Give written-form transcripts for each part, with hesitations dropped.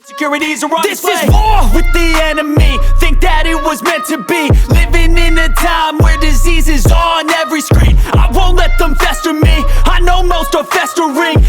Securities are on this display. Is war with the enemy. Think that it was meant to be. Living in a time where disease is on every screen. I won't let them fester me. I know most are festering.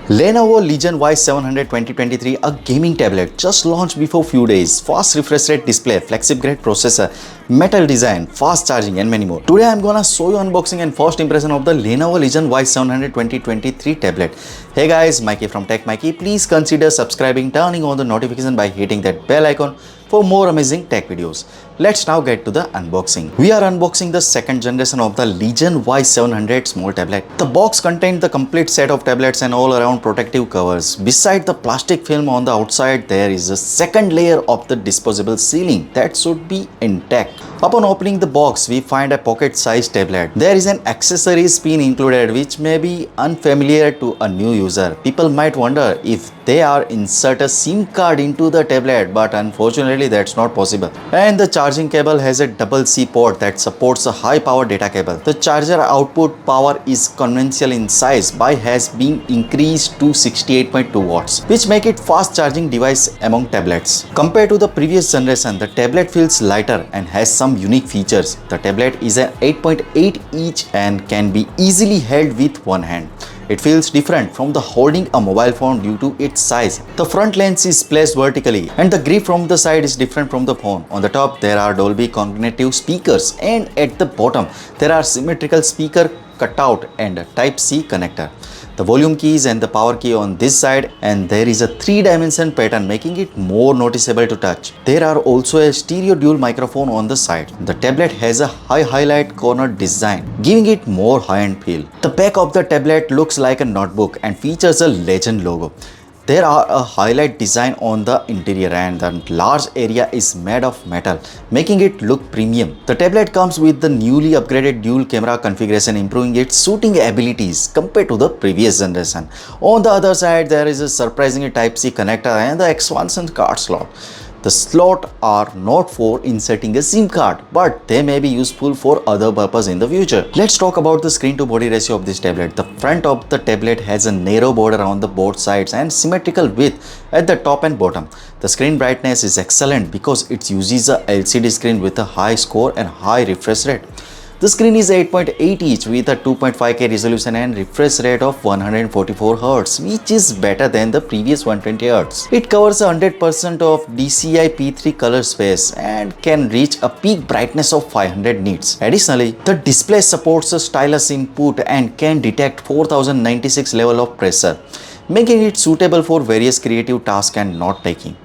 Lenovo Legion Y700 2023, a gaming tablet just launched before few days. Fast refresh rate display, flagship grade processor, metal design, fast charging and many more. Today I'm gonna show you unboxing and first impression of the Lenovo Legion Y700 2023 tablet. Hey guys, Maiky from techmaiky. Please consider subscribing, turning on the notification by hitting that bell icon for more amazing tech videos. Let's now get to the unboxing. We are unboxing the second generation of the Legion Y700 small tablet. The box contained the complete set of tablets and all around protective covers. Beside the plastic film on the outside, there is a second layer of the disposable sealing that should be intact. Upon opening the box, we find a pocket-sized tablet. There is an accessories pin included which may be unfamiliar to a new user. People might wonder if they are insert a SIM card into the tablet, but unfortunately that's not possible. And the charging cable has a double C port that supports a high power data cable. The charger output power is conventional in size but has been increased to 68.2 watts, which make it fast charging device among tablets. Compared to the previous generation, the tablet feels lighter and has some unique features. The tablet is an 8.8 inch and can be easily held with one hand. It feels different from the holding a mobile phone due to its size. The front lens is placed vertically and the grip from the side is different from the phone. On the top there are Dolby cognitive speakers and at the bottom there are symmetrical speaker cutout and a Type-C connector. The volume keys and the power key on this side, and there is a 3-dimension pattern making it more noticeable to touch. There are also a stereo dual microphone on the side. The tablet has a high highlight corner design, giving it more high-end feel. The back of the tablet looks like a notebook and features a Legend logo. There are a highlight design on the interior and the large area is made of metal, making it look premium. The tablet comes with the newly upgraded dual camera configuration, improving its shooting abilities compared to the previous generation. On the other side, there is a surprisingly Type-C connector and the expansion card slot. The slots are not for inserting a SIM card, but they may be useful for other purpose in the future. Let's talk about the screen to body ratio of this tablet. The front of the tablet has a narrow border on the both sides and symmetrical width at the top and bottom. The screen brightness is excellent because it uses a LCD screen with a high score and high refresh rate. The screen is 8.8 inch with a 2.5K resolution and refresh rate of 144Hz, which is better than the previous 120Hz. It covers 100% of DCI-P3 color space and can reach a peak brightness of 500 nits. Additionally, the display supports a stylus input and can detect 4096 level of pressure, making it suitable for various creative tasks and note-taking.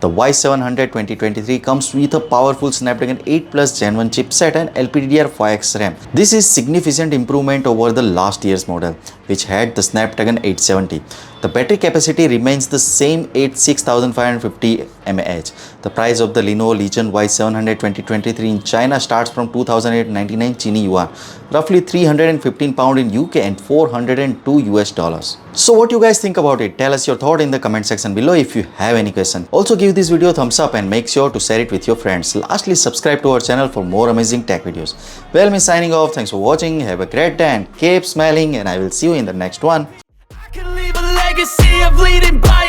The Y700 2023 comes with a powerful Snapdragon 8 Plus Gen 1 chipset and LPDDR5X RAM. This is significant improvement over the last year's model, which had the Snapdragon 870. The battery capacity remains the same at 6550 mAh. The price of the Lenovo Legion Y700 2023 in China starts from 2899 Chini Yuan, roughly £315 in UK and $402 US. So what you guys think about it? Tell us your thought in the comment section below if you have any question. Also give this video a thumbs up and make sure to share it with your friends. Lastly, subscribe to our channel for more amazing tech videos. Well, me signing off. Thanks for watching. Have a great day and keep smiling, and I will see you in the next one. I can leave a legacy of leading by